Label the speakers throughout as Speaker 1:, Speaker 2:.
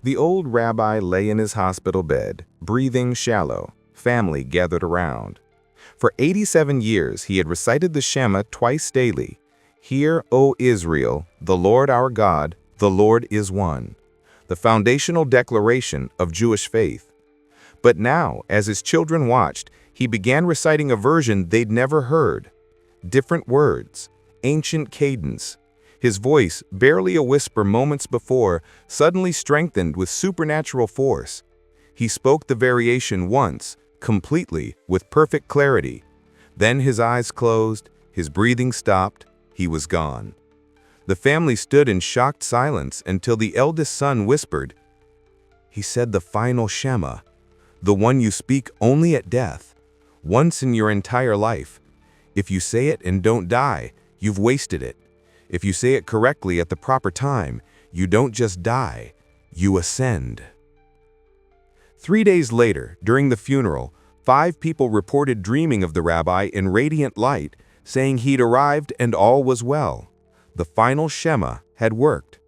Speaker 1: The old rabbi lay in his hospital bed, breathing shallow, family gathered around. For 87 years he had recited the Shema twice daily. Hear, O Israel, the Lord our God, the Lord is one. The foundational declaration of Jewish faith. But now, as his children watched, he began reciting a version they'd never heard. Different words, ancient cadence. His voice, barely a whisper moments before, suddenly strengthened with supernatural force. He spoke the variation once, completely, with perfect clarity. Then his eyes closed, his breathing stopped, he was gone. The family stood in shocked silence until the eldest son whispered, "He said the final Shema, the one you speak only at death, once in your entire life. If you say it and don't die, you've wasted it. If you say it correctly at the proper time, you don't just die, you ascend." 3 days later, during the funeral, 5 people reported dreaming of the rabbi in radiant light, saying he'd arrived and all was well. The final Shema had worked.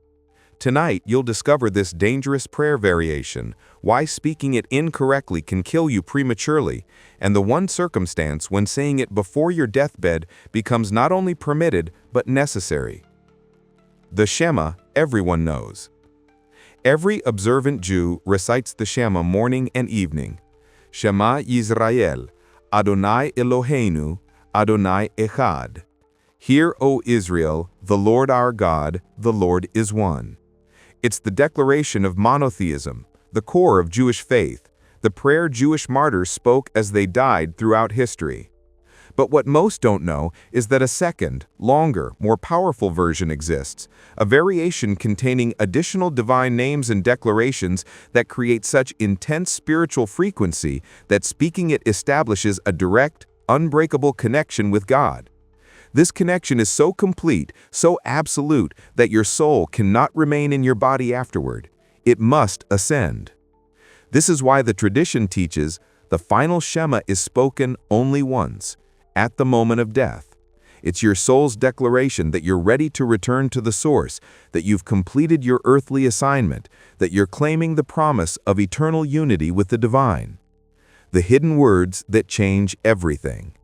Speaker 1: Tonight, you'll discover this dangerous prayer variation, why speaking it incorrectly can kill you prematurely, and the one circumstance when saying it before your deathbed becomes not only permitted, but necessary. The Shema everyone knows. Every observant Jew recites the Shema morning and evening. Shema Yisrael, Adonai Eloheinu, Adonai Echad. Hear, O Israel, the Lord our God, the Lord is one. It's the declaration of monotheism, the core of Jewish faith, the prayer Jewish martyrs spoke as they died throughout history. But what most don't know is that a second, longer, more powerful version exists, a variation containing additional divine names and declarations that create such intense spiritual frequency that speaking it establishes a direct, unbreakable connection with God. This connection is so complete, so absolute, that your soul cannot remain in your body afterward. It must ascend. This is why the tradition teaches the final Shema is spoken only once, at the moment of death. It's your soul's declaration that you're ready to return to the source, that you've completed your earthly assignment, that you're claiming the promise of eternal unity with the divine. The hidden words that change everything.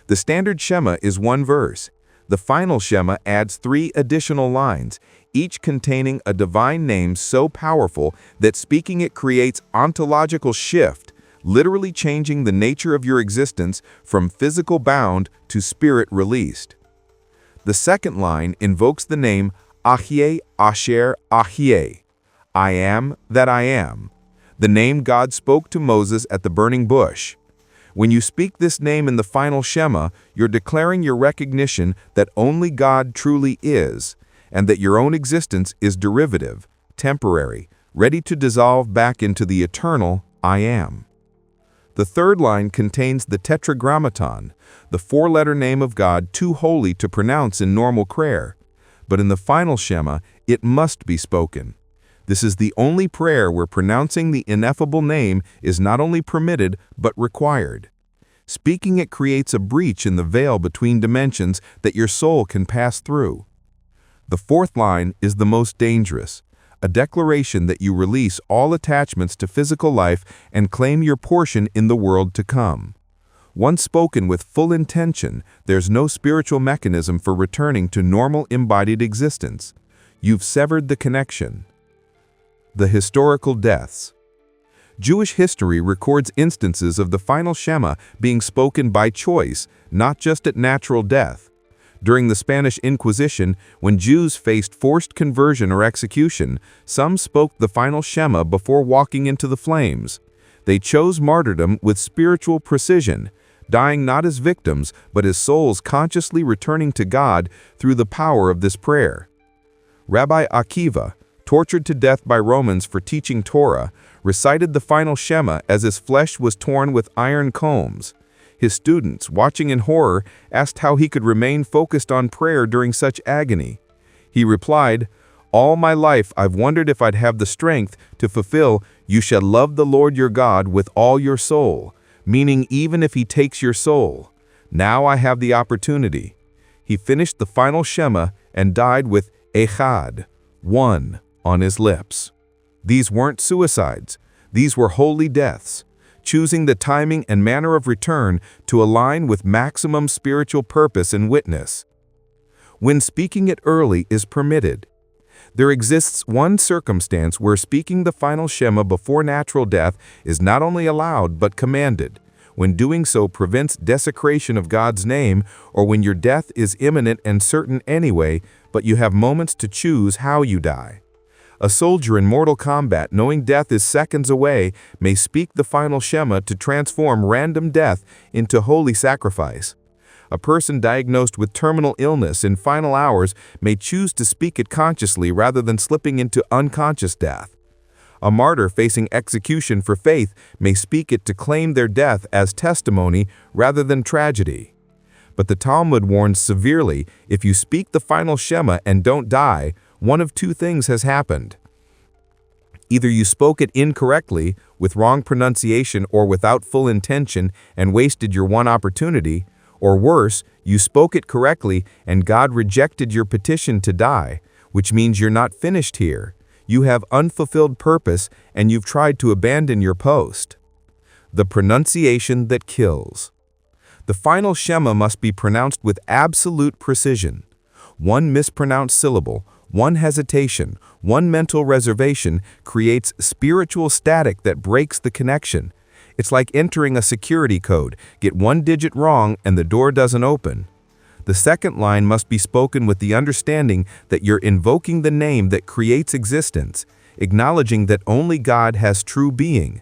Speaker 1: The standard Shema is one verse. The final Shema adds 3 additional lines, each containing a divine name so powerful that speaking it creates ontological shift, literally changing the nature of your existence from physical bound to spirit released. The second line invokes the name Ahyeh Asher Ahyeh, I am that I am, the name God spoke to Moses at the burning bush. When you speak this name in the final Shema, you're declaring your recognition that only God truly is, and that your own existence is derivative, temporary, ready to dissolve back into the eternal I am. The third line contains the Tetragrammaton, the 4-letter name of God too holy to pronounce in normal prayer. But in the final Shema, it must be spoken. This is the only prayer where pronouncing the ineffable name is not only permitted, but required. Speaking it creates a breach in the veil between dimensions that your soul can pass through. The fourth line is the most dangerous, a declaration that you release all attachments to physical life and claim your portion in the world to come. Once spoken with full intention, there's no spiritual mechanism for returning to normal embodied existence. You've severed the connection. The historical deaths. Jewish history records instances of the final Shema being spoken by choice, not just at natural death. During the Spanish Inquisition, when Jews faced forced conversion or execution, some spoke the final Shema before walking into the flames. They chose martyrdom with spiritual precision, dying not as victims, but as souls consciously returning to God through the power of this prayer. Rabbi Akiva, tortured to death by Romans for teaching Torah, recited the final Shema as his flesh was torn with iron combs. His students, watching in horror, asked how he could remain focused on prayer during such agony. He replied, "All my life I've wondered if I'd have the strength to fulfill, 'You shall love the Lord your God with all your soul,' meaning even if he takes your soul. Now I have the opportunity." He finished the final Shema and died with Echad, one, on his lips.
Speaker 2: These weren't suicides. These were holy deaths, choosing the timing and manner of return to align with maximum spiritual purpose and witness. When speaking it early is permitted, there exists one circumstance where speaking the final Shema before natural death is not only allowed but commanded, when doing so prevents desecration of God's name, or when your death is imminent and certain anyway, but you have moments to choose how you die. A soldier in mortal combat, knowing death is seconds away, may speak the final Shema to transform random death into holy sacrifice. A person diagnosed with terminal illness in final hours may choose to speak it consciously rather than slipping into unconscious death. A martyr facing execution for faith may speak it to claim their death as testimony rather than tragedy. But the Talmud warns severely, if you speak the final Shema and don't die, one of two things has happened. Either you spoke it incorrectly, with wrong pronunciation or without full intention and wasted your one opportunity, or worse, you spoke it correctly and God rejected your petition to die, which means you're not finished here. You have unfulfilled purpose and you've tried to abandon your post. The pronunciation that kills. The final Shema must be pronounced with absolute precision. One mispronounced syllable, one hesitation, one mental reservation creates spiritual static that breaks the connection. It's like entering a security code. Get one digit wrong and the door doesn't open. The second line must be spoken with the understanding that you're invoking the name that creates existence, acknowledging that only God has true being.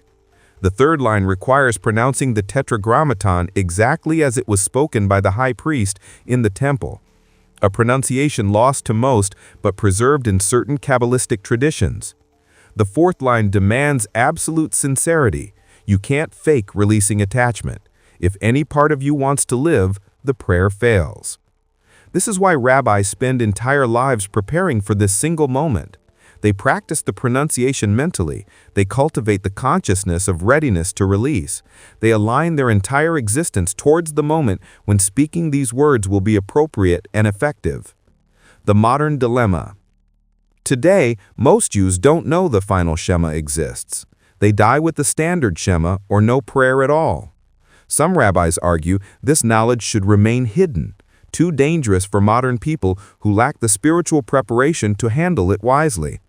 Speaker 2: The third line requires pronouncing the Tetragrammaton exactly as it was spoken by the high priest in the temple, a pronunciation lost to most but preserved in certain Kabbalistic traditions. The fourth line demands absolute sincerity. You can't fake releasing attachment. If any part of you wants to live, the prayer fails. This is why rabbis spend entire lives preparing for this single moment. They practice the pronunciation mentally. They cultivate the consciousness of readiness to release. They align their entire existence towards the moment when speaking these words will be appropriate and effective. The modern dilemma. Today, most Jews don't know the final Shema exists. They die with the standard Shema or no prayer at all. Some rabbis argue this knowledge should remain hidden, too dangerous for modern people who lack the spiritual preparation to handle it wisely.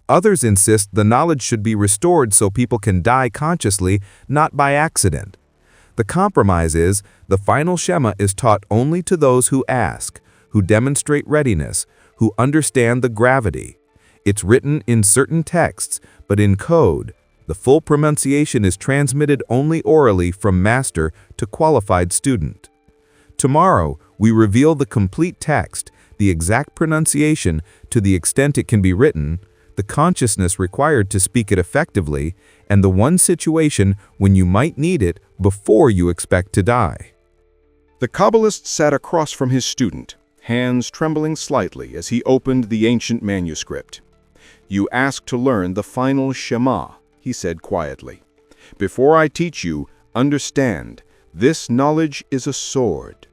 Speaker 2: Others insist the knowledge should be restored so people can die consciously, not by accident. The compromise is the final Shema is taught only to those who ask, who demonstrate readiness, who understand the gravity. It's written in certain texts, but in code. The full pronunciation is transmitted only orally from master to qualified student. Tomorrow, we reveal the complete text, the exact pronunciation to the extent it can be written, the consciousness required to speak it effectively, and the one situation when you might need it before you expect to die.
Speaker 3: The Kabbalist sat across from his student, hands trembling slightly as he opened the ancient manuscript. "You asked to learn the final Shema," he said quietly. "Before I teach you, understand, this knowledge is a sword.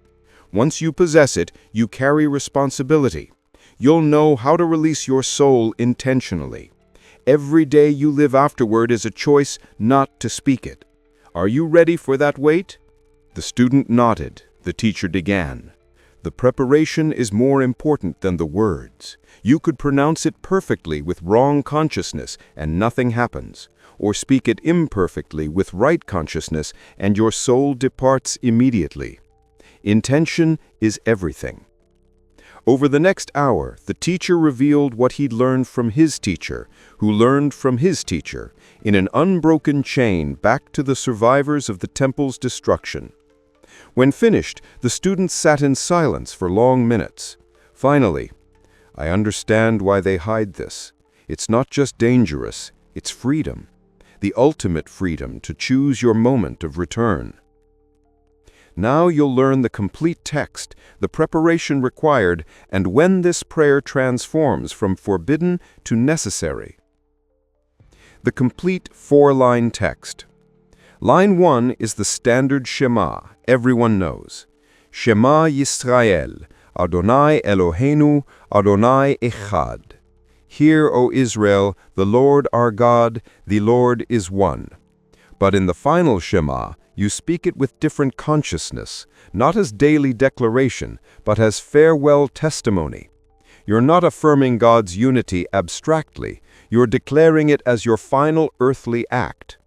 Speaker 3: Once you possess it, you carry responsibility. You'll know how to release your soul intentionally. Every day you live afterward is a choice not to speak it. Are you ready for that weight?" The student nodded. The teacher began. "The preparation is more important than the words. You could pronounce it perfectly with wrong consciousness and nothing happens, or speak it imperfectly with right consciousness and your soul departs immediately. Intention is everything." Over the next hour, the teacher revealed what he'd learned from his teacher, who learned from his teacher, in an unbroken chain back to the survivors of the temple's destruction. When finished, the students sat in silence for long minutes. Finally, "I understand why they hide this. It's not just dangerous, it's freedom. The ultimate freedom to choose your moment of return. Now you'll learn the complete text, the preparation required, and when this prayer transforms from forbidden to necessary." The complete four-line text. Line 1 is the standard Shema, everyone knows. Shema Yisrael, Adonai Eloheinu, Adonai Echad.
Speaker 2: Hear, O Israel, the Lord our God, the Lord is one. But in the final Shema, you speak it with different consciousness, not as daily declaration, but as farewell testimony. You're not affirming God's unity abstractly, you're declaring it as your final earthly act.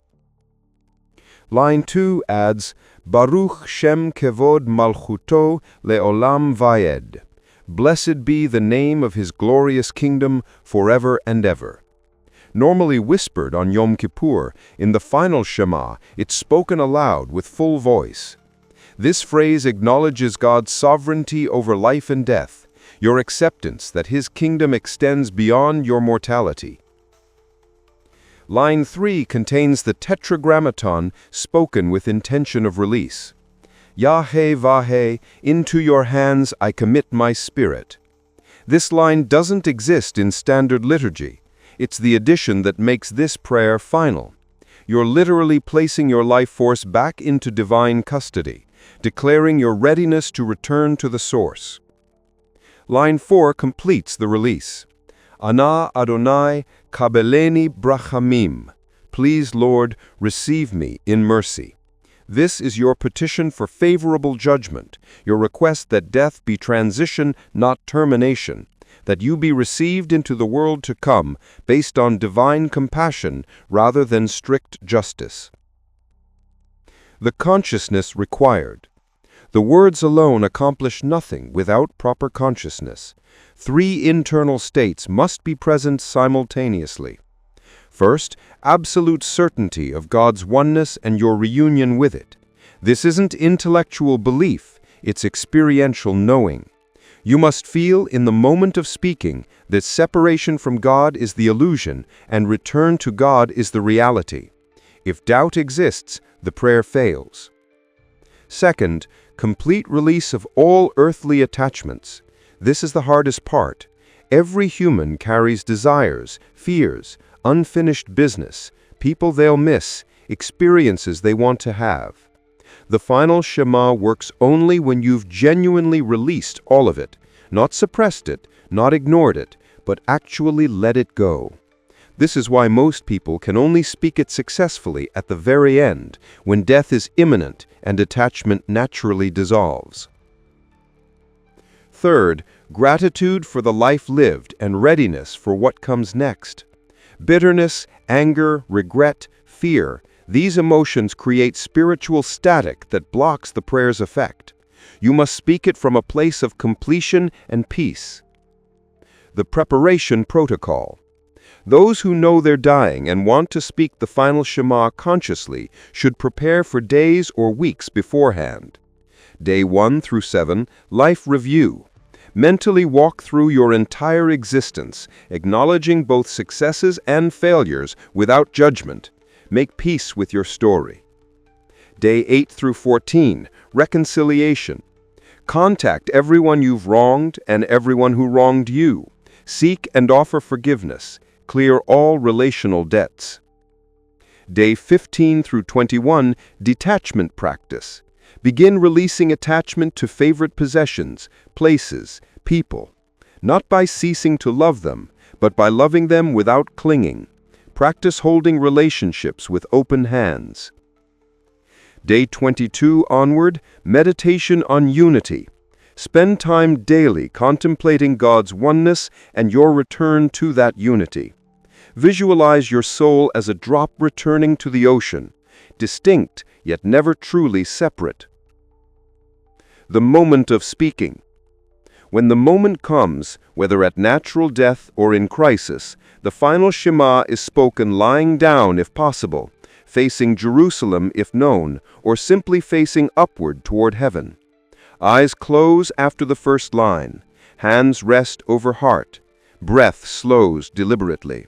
Speaker 2: Line 2 adds, Baruch Shem Kevod Malchuto Le'olam Vayed. Blessed be the name of his glorious kingdom forever and ever. Normally whispered on Yom Kippur, in the final Shema, it's spoken aloud with full voice. This phrase acknowledges God's sovereignty over life and death, your acceptance that his kingdom extends beyond your mortality. Line 3 contains the Tetragrammaton spoken with intention of release. Yaheh Vaheh, into your hands I commit my spirit. This line doesn't exist in standard liturgy. It's the addition that makes this prayer final. You're literally placing your life force back into divine custody, declaring your readiness to return to the source. Line 4 completes the release. Ana Adonai kabeleni brachamim. Please, Lord, receive me in mercy. This is your petition for favorable judgment, your request that death be transition, not termination, that you be received into the world to come based on divine compassion rather than strict justice. The consciousness required. The words alone accomplish nothing without proper consciousness. 3 internal states must be present simultaneously. First, absolute certainty of God's oneness and your reunion with it. This isn't intellectual belief, it's experiential knowing. You must feel in the moment of speaking that separation from God is the illusion and return to God is the reality. If doubt exists, the prayer fails. Second, complete release of all earthly attachments. This is the hardest part. Every human carries desires, fears, unfinished business, people they'll miss, experiences they want to have. The final Shema works only when you've genuinely released all of it, not suppressed it, not ignored it, but actually let it go. This is why most people can only speak it successfully at the very end, when death is imminent and attachment naturally dissolves. Third, gratitude for the life lived and readiness for what comes next. Bitterness, anger, regret, fear, these emotions create spiritual static that blocks the prayer's effect. You must speak it from a place of completion and peace. The preparation protocol. Those who know they're dying and want to speak the final Shema consciously should prepare for days or weeks beforehand. Day 1 through 7, life review. Mentally walk through your entire existence, acknowledging both successes and failures without judgment. Make peace with your story. Day 8 through 14, reconciliation. Contact everyone you've wronged and everyone who wronged you. Seek and offer forgiveness. Clear all relational debts. Day 15 through 21, detachment practice. Begin releasing attachment to favorite possessions, places, people. Not by ceasing to love them, but by loving them without clinging. Practice holding relationships with open hands. Day 22 onward, meditation on unity. Spend time daily contemplating God's oneness and your return to that unity. Visualize your soul as a drop returning to the ocean, distinct yet never truly separate. The moment of speaking. When the moment comes, whether at natural death or in crisis, the final Shema is spoken lying down if possible, facing Jerusalem if known, or simply facing upward toward heaven. Eyes close after the first line. Hands rest over heart. Breath slows deliberately.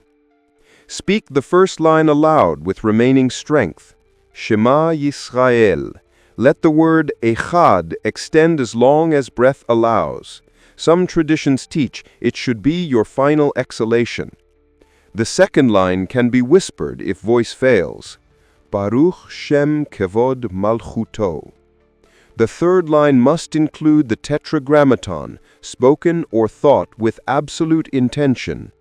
Speaker 2: Speak the first line aloud with remaining strength. Shema Yisrael. Let the word Echad extend as long as breath allows. Some traditions teach it should be your final exhalation. The second line can be whispered if voice fails. Baruch Shem Kevod Malchuto. The third line must include the Tetragrammaton, spoken or thought with absolute intention.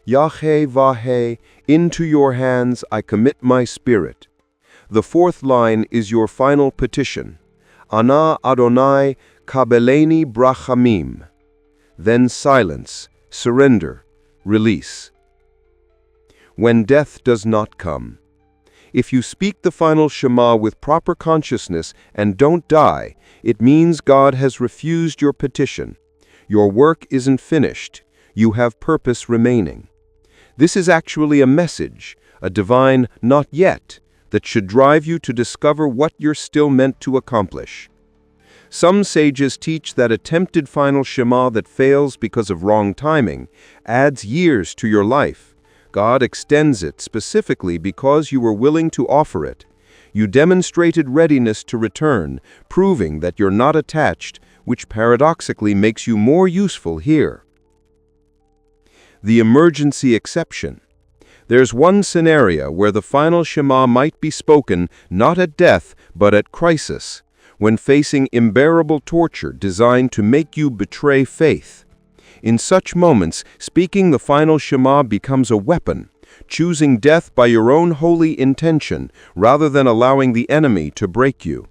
Speaker 4: Yahweh, into your hands I commit my spirit. The fourth line is your final petition. Ana Adonai kabeleni brachamim. Then silence, surrender, release. When death does not come. If you speak the final Shema with proper consciousness and don't die, it means God has refused your petition. Your work isn't finished. You have purpose remaining. This is actually a message, a divine "not yet," that should drive you to discover what you're still meant to accomplish. Some sages teach that attempted final Shema that fails because of wrong timing adds years to your life. God extends it specifically because you were willing to offer it. You demonstrated readiness to return, proving that you're not attached, which paradoxically makes you more useful here. The emergency exception. There's one scenario where the final Shema might be spoken not at death, but at crisis, when facing unbearable torture designed to make you betray faith. In such moments, speaking the final Shema becomes a weapon, choosing death by your own holy intention rather than allowing the enemy to break you.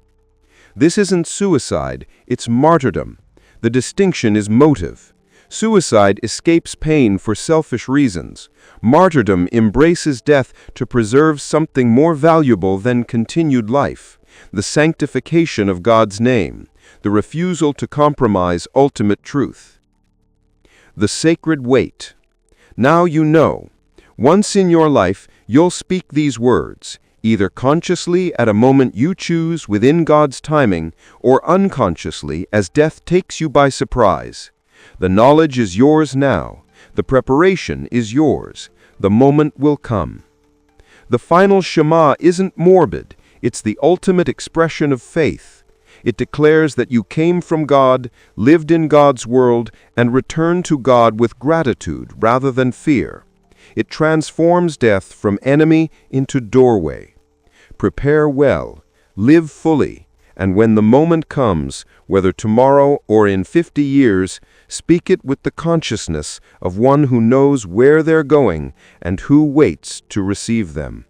Speaker 4: This isn't suicide, it's martyrdom. The distinction is motive. Suicide escapes pain for selfish reasons. Martyrdom embraces death to preserve something more valuable than continued life, the sanctification of God's name, the refusal to compromise ultimate truth. The sacred weight. Now you know. Once in your life, you'll speak these words, either consciously at a moment you choose within God's timing, or unconsciously as death takes you by surprise. The knowledge is yours now. The preparation is yours. The moment will come. The final Shema isn't morbid. It's the ultimate expression of faith. It declares that you came from God, lived in God's world, and returned to God with gratitude rather than fear. It transforms death from enemy into doorway. Prepare well, live fully, and when the moment comes, whether tomorrow or in 50 years, speak it with the consciousness of one who knows where they're going and who waits to receive them.